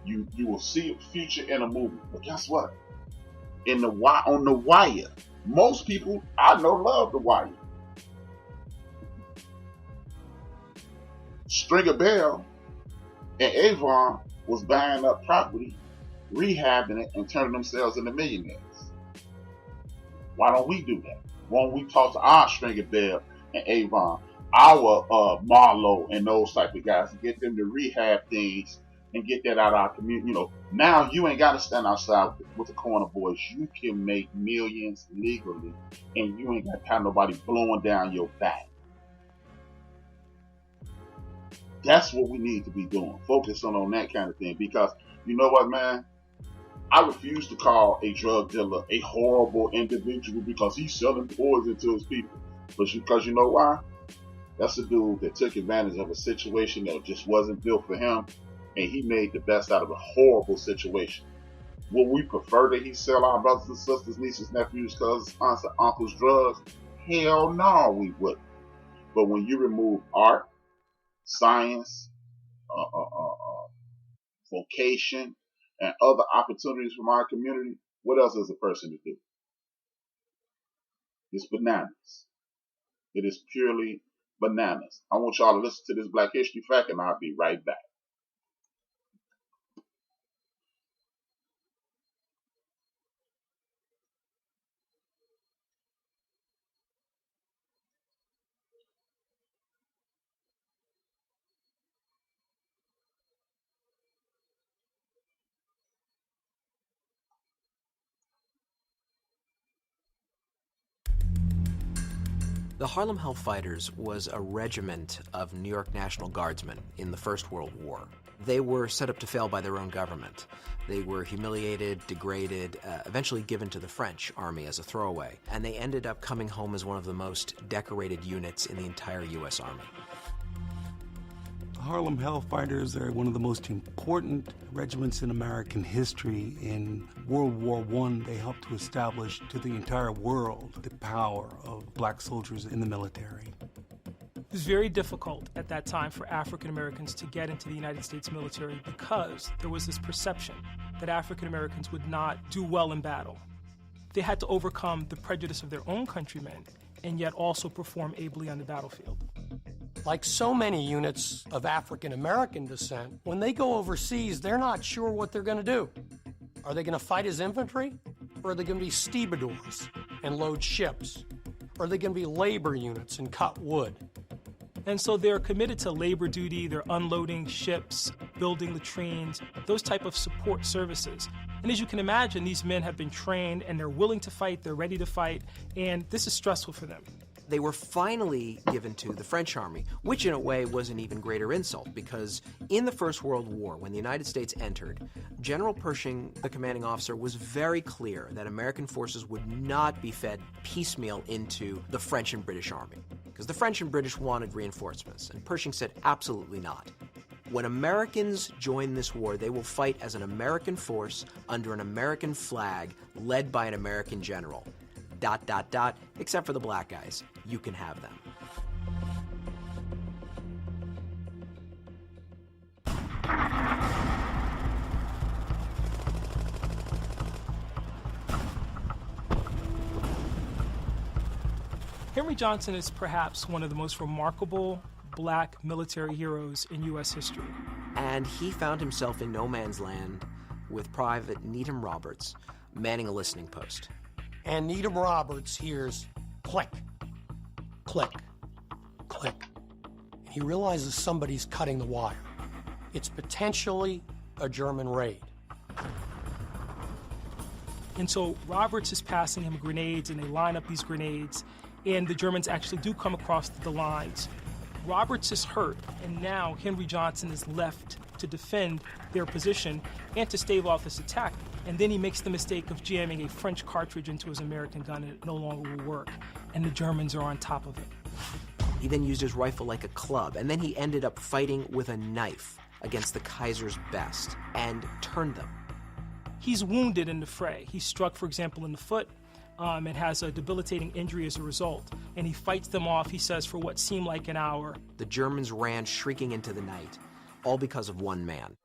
You will see a future in a movie. But guess what? On The Wire, most people I know love The Wire. Stringer Bell and Avon was buying up property, rehabbing it, and turning themselves into millionaires. Why don't we do that? Why don't we talk to our Stringer Bell and Avon, our Marlowe and those type of guys, and get them to rehab things and get that out of our community? Now you ain't got to stand outside with the corner boys. You can make millions legally, and you ain't got to have nobody blowing down your back. That's what we need to be doing, focusing on that kind of thing. Because you know what, man? I refuse to call a drug dealer a horrible individual because he's selling poison to his people. Because you know why? That's a dude that took advantage of a situation that just wasn't built for him, and he made the best out of a horrible situation. Would we prefer that he sell our brothers and sisters, nieces, nephews, cousins, aunts, and uncles drugs? Hell no, we wouldn't. But when you remove art, science, vocation, and other opportunities from our community, what else is a person to do? It's bananas. It is purely bananas. I want y'all to listen to this Black History Fact, and I'll be right back. The Harlem Hellfighters was a regiment of New York National Guardsmen in the First World War. They were set up to fail by their own government. They were humiliated, degraded, eventually given to the French army as a throwaway, and they ended up coming home as one of the most decorated units in the entire U.S. Army. The Harlem Hellfighters are one of the most important regiments in American history. In World War I, they helped to establish to the entire world the power of black soldiers in the military. It was very difficult at that time for African Americans to get into the United States military because there was this perception that African Americans would not do well in battle. They had to overcome the prejudice of their own countrymen and yet also perform ably on the battlefield. Like so many units of African American descent, when they go overseas, they're not sure what they're going to do. Are they going to fight as infantry? Or are they going to be stevedores and load ships? Or are they going to be labor units and cut wood? And so they're committed to labor duty, they're unloading ships, building latrines, those type of support services. And as you can imagine, these men have been trained and they're willing to fight, they're ready to fight, and this is stressful for them. They were finally given to the French army, which in a way was an even greater insult because in the First World War, when the United States entered, General Pershing, the commanding officer, was very clear that American forces would not be fed piecemeal into the French and British army because the French and British wanted reinforcements, and Pershing said absolutely not. When Americans join this war, they will fight as an American force under an American flag led by an American general. ... except for the black guys. You can have them. Henry Johnson is perhaps one of the most remarkable black military heroes in U.S. history. And he found himself in no man's land with Private Needham Roberts manning a listening post. And Needham Roberts hears click, click, click. And he realizes somebody's cutting the wire. It's potentially a German raid. And so Roberts is passing him grenades, and they line up these grenades, and the Germans actually do come across the lines. Roberts is hurt, and now Henry Johnson is left to defend their position and to stave off this attack. And then he makes the mistake of jamming a French cartridge into his American gun, and it no longer will work. And the Germans are on top of it. He then used his rifle like a club, and then he ended up fighting with a knife against the Kaiser's best and turned them. He's wounded in the fray. He's struck, for example, in the foot, and has a debilitating injury as a result. And he fights them off, he says, for what seemed like an hour. The Germans ran shrieking into the night, all because of one man.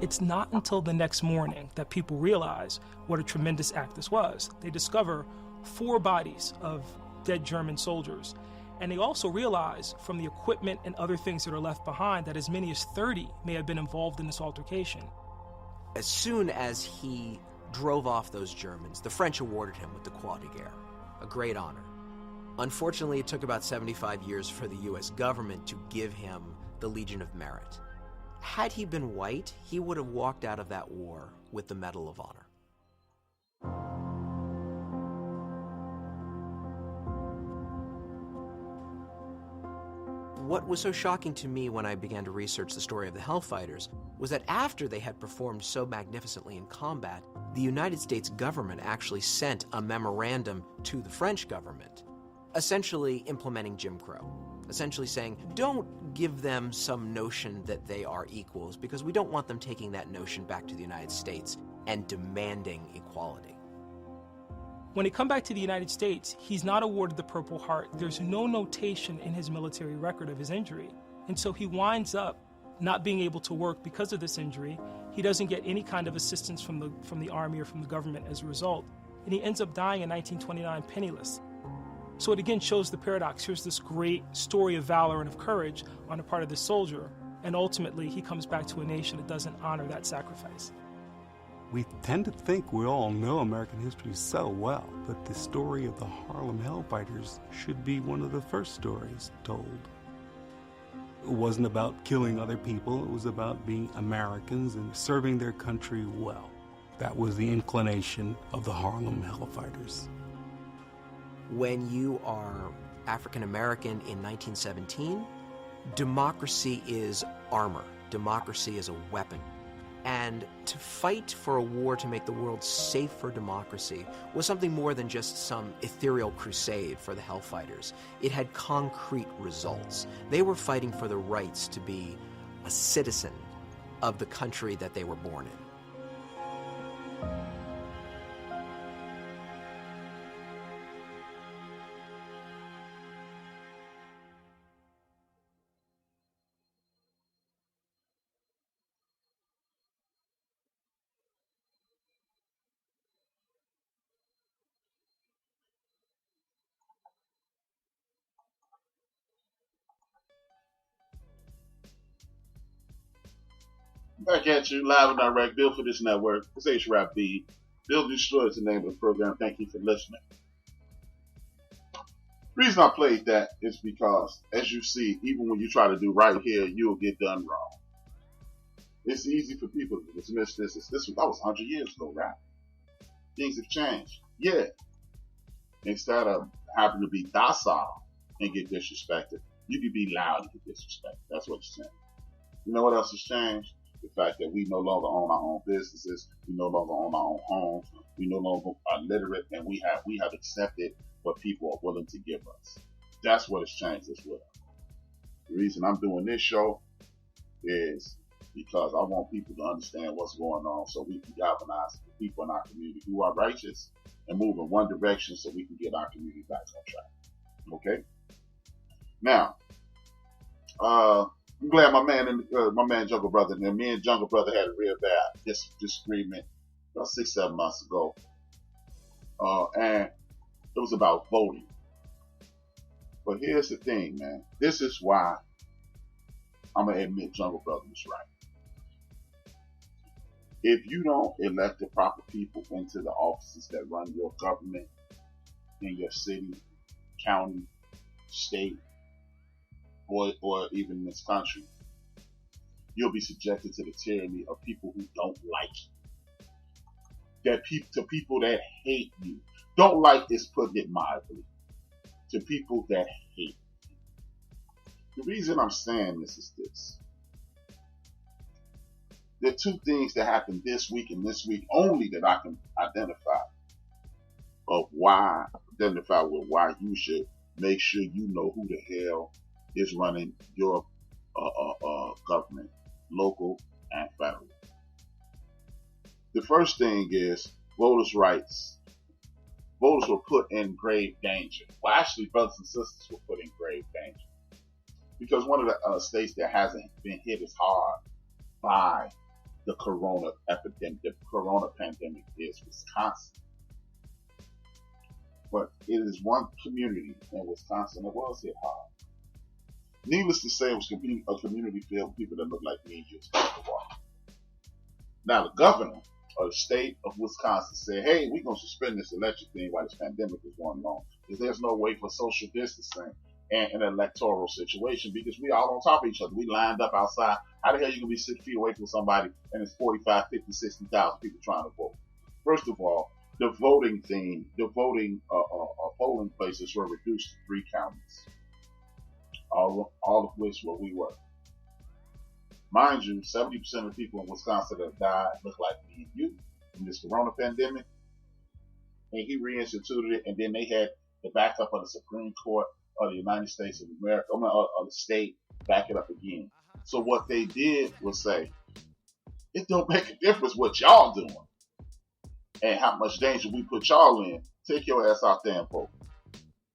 It's not until the next morning that people realize what a tremendous act this was. They discover 4 bodies of dead German soldiers. And they also realize from the equipment and other things that are left behind that as many as 30 may have been involved in this altercation. As soon as he drove off those Germans, the French awarded him with the Croix de Guerre, a great honor. Unfortunately, it took about 75 years for the U.S. government to give him the Legion of Merit. Had he been white, he would have walked out of that war with the Medal of Honor. What was so shocking to me when I began to research the story of the Hellfighters was that after they had performed so magnificently in combat, the United States government actually sent a memorandum to the French government, essentially implementing Jim Crow, essentially saying, don't give them some notion that they are equals, because we don't want them taking that notion back to the United States and demanding equality. When they come back to the United States, he's not awarded the Purple Heart. There's no notation in his military record of his injury. And so he winds up not being able to work because of this injury. He doesn't get any kind of assistance from the Army or from the government as a result. And he ends up dying in 1929 penniless. So it again shows the paradox. Here's this great story of valor and of courage on the part of this soldier. And ultimately, he comes back to a nation that doesn't honor that sacrifice. We tend to think we all know American history so well, but the story of the Harlem Hellfighters should be one of the first stories told. It wasn't about killing other people, it was about being Americans and serving their country well. That was the inclination of the Harlem Hellfighters. When you are African American in 1917, democracy is armor. Democracy is a weapon. And to fight for a war to make the world safe for democracy was something more than just some ethereal crusade for the Hellfighters. It had concrete results. They were fighting for the rights to be a citizen of the country that they were born in. Back at you, live and direct, built for this network. It's HRap B. Build Destroy is the name of the program. Thank you for listening. The reason I played that is because, as you see, even when you try to do right here, you'll get done wrong. It's easy for people to dismiss this. That was 100 years ago, right? Things have changed. Yeah. Instead of having to be docile and get disrespected, you can be loud and get disrespected. That's what's changed. You know what else has changed? The fact that we no longer own our own businesses, we no longer own our own homes, we no longer are literate, and we have accepted what people are willing to give us. That's what has changed as well. The reason I'm doing this show is because I want people to understand what's going on so we can galvanize the people in our community who are righteous and move in one direction so we can get our community back on track. Okay? Now, I'm glad my man Jungle Brother and me and Jungle Brother had a real bad disagreement about 6-7 months ago. And it was about voting. But here's the thing, man. This is why I'm going to admit Jungle Brother was right. If you don't elect the proper people into the offices that run your government in your city, county, state, or even in this country, you'll be subjected to the tyranny of people who don't like you. To people that hate you. Don't like is putting it mildly. To people that hate you. The reason I'm saying this is this. There are 2 things that happened this week and this week only that I can identify with why you should make sure you know who the hell is running your government, local and federal. The first thing is voters' rights. Voters were put in grave danger. Well, actually, brothers and sisters were put in grave danger. Because one of the states that hasn't been hit as hard by the corona epidemic, the corona pandemic, is Wisconsin. But it is one community in Wisconsin that was hit hard. Needless to say, it was a community filled with people that look like me and you. Now, the governor of the state of Wisconsin said, hey, we're going to suspend this election thing while this pandemic is going on, because there's no way for social distancing and an electoral situation, because we all on top of each other. We lined up outside. How the hell you going to be 6 feet away from somebody and it's 45, 50, 60,000 people trying to vote? First of all, the voting polling places were reduced to 3 counties, all of which where we were. Mind you, 70% of the people in Wisconsin that died look like me and you in this corona pandemic. And he reinstituted it, and then they had the backup of the Supreme Court of the United States of America, of the state, back it up again. So what they did was say, it don't make a difference what y'all doing and how much danger we put y'all in. Take your ass out there and vote.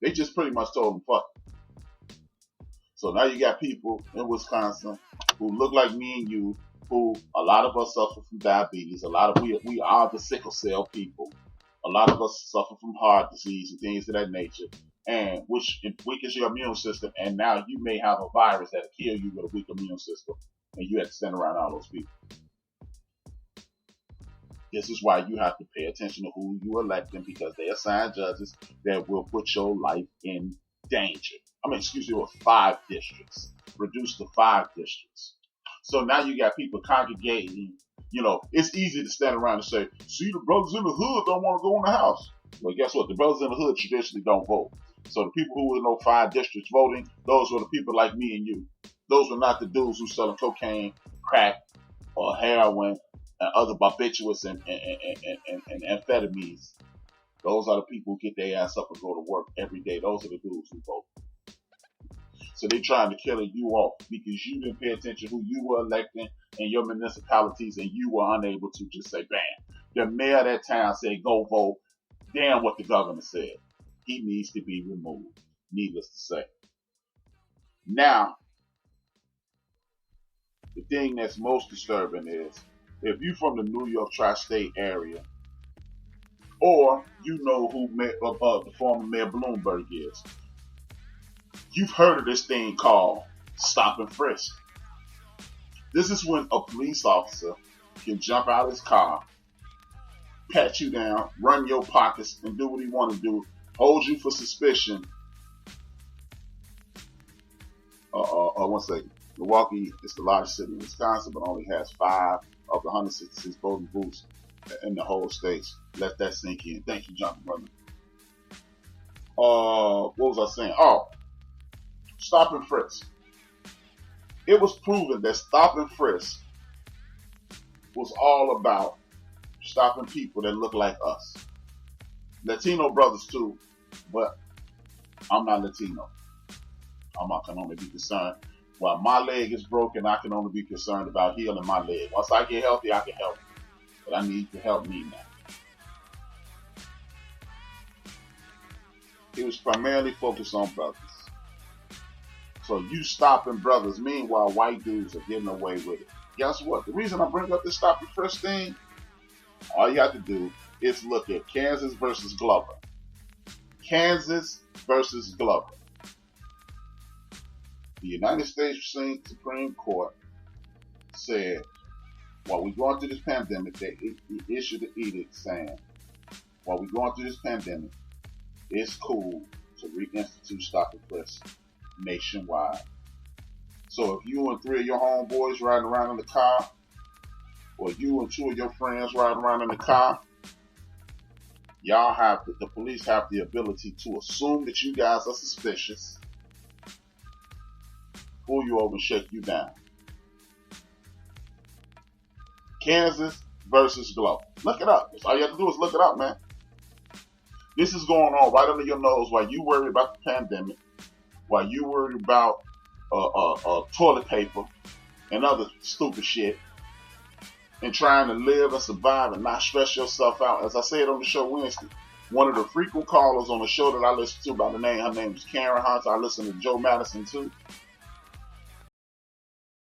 They just pretty much told them, fuck it. So now you got people in Wisconsin who look like me and you, who a lot of us suffer from diabetes. We are the sickle cell people. A lot of us suffer from heart disease and things of that nature, and which weakens your immune system. And now you may have a virus that'll kill you with a weak immune system, and you have to stand around all those people. This is why you have to pay attention to who you electing, because they assign judges that will put your life in danger. With 5 districts, reduced to 5 districts. So now you got people congregating. You know, it's easy to stand around and say, see, the brothers in the hood don't want to go in the house. Well, guess what? The brothers in the hood traditionally don't vote. So the people who were in those 5 districts voting, those were the people like me and you. Those were not the dudes who selling cocaine, crack, or heroin, and other barbiturates and amphetamines. Those are the people who get their ass up and go to work every day. Those are the dudes who vote. So they're trying to kill you off because you didn't pay attention to who you were electing in your municipalities, and you were unable to just say, bam. The mayor of that town said, go vote. Damn what the governor said. He needs to be removed, needless to say. Now, the thing that's most disturbing is, if you're from the New York tri-state area, or you know who the former Mayor Bloomberg is, you've heard of this thing called stop and frisk. This is when a police officer can jump out of his car, pat you down, run your pockets, and do what he want to do, hold you for suspicion. One second. Milwaukee is the largest city in Wisconsin, but only has 5 of the 166 voting booths in the whole state. Let that sink in. Thank you, Jonathan, brother. What was I saying? Stop and frisk. It was proven that stop and frisk was all about stopping people that look like us. Latino brothers too, but I'm not Latino. I can only be concerned. While my leg is broken, I can only be concerned about healing my leg. Once I get healthy, I can help. But I need to help me now. It was primarily focused on brothers. So you stopping brothers, meanwhile white dudes are getting away with it. Guess what? The reason I bring up this stop and frisk thing, all you have to do is look at Kansas versus Glover. Kansas versus Glover. The United States Supreme Court said, while we're going through this pandemic, they issued an edict saying, while we're going through this pandemic, it's cool to reinstitute stop and frisk nationwide. So if you and 3 of your homeboys riding around in the car, or you and 2 of your friends riding around in the car, the police have the ability to assume that you guys are suspicious, pull you over and shake you down. Kansas versus Glover. Look it up. All you have to do is look it up, man. This is going on right under your nose while you worry about the pandemic, while you worry about toilet paper and other stupid shit, and trying to live and survive and not stress yourself out. As I said on the show Wednesday, one of the frequent callers on the show that I listen to by the name, her name is Karen Hunt. I listen to Joe Madison too.